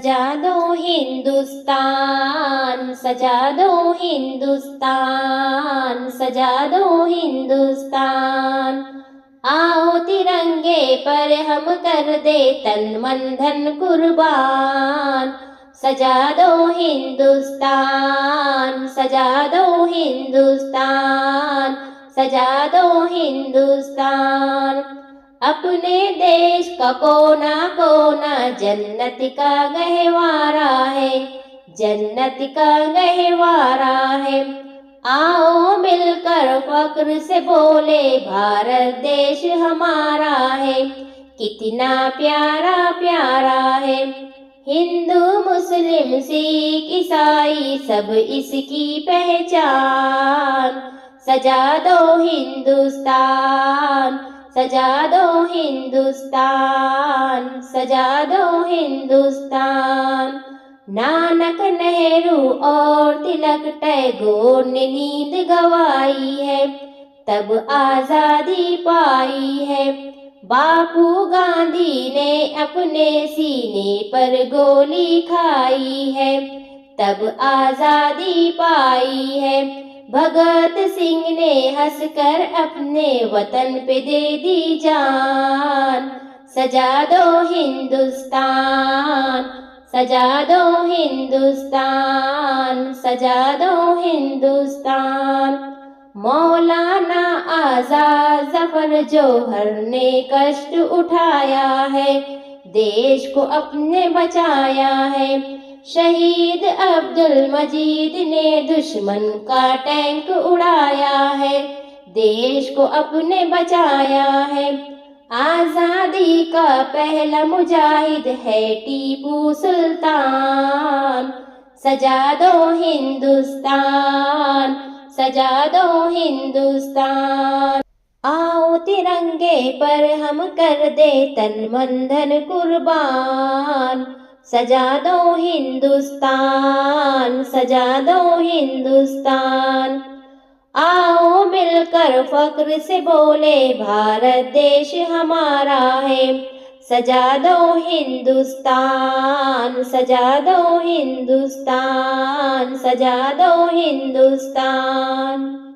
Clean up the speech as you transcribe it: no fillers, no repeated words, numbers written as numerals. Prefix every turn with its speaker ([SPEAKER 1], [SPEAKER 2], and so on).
[SPEAKER 1] सजा दो हिंदुस्तान, सजा दो हिंदुस्तान, सजा दो हिंदुस्तान। आओ तिरंगे पर हम कर दे तन मन धन कुर्बान। सजा दो हिंदुस्तान, सजा दो हिंदुस्तान, सजा दो हिंदुस्तान। अपने देश का कोना कोना जन्नत का गहवारा है, जन्नत का गहवारा है। आओ मिलकर फक्र से बोले भारत देश हमारा है, कितना प्यारा प्यारा है। हिंदू मुस्लिम सिख ईसाई सब इसकी पहचान। सजा दो हिंदुस्तान, सजा दो हिंदुस्तान, सजा दो हिंदुस्तान। नानक नेहरू और तिलक टैगोर ने नींद गवाई है, तब आजादी पाई है। बापू गांधी ने अपने सीने पर गोली खाई है, तब आजादी पाई है। भगत सिंह ने हंसकर अपने वतन पे दे दी जान। सजा दो हिंदुस्तान, सजा दो हिंदुस्तान, सजा दो हिंदुस्तान। मौलाना आजाद जफर जोहर ने कष्ट उठाया है, देश को अपने बचाया है। शहीद अब्दुल मजीद ने दुश्मन का टैंक उड़ाया है, देश को अपने बचाया है। आजादी का पहला मुजाहिद है टीपू सुल्तान। सजा दो हिंदुस्तान, सजा दो हिंदुस्तान। आओ तिरंगे पर हम कर दे तन मन धन कुर्बान। सजा दो हिंदुस्तान, सजा दो हिंदुस्तान। आओ मिलकर फक्र से बोले भारत देश हमारा है। सजा दो हिंदुस्तान, सजा दो हिंदुस्तान, सजा दो हिंदुस्तान।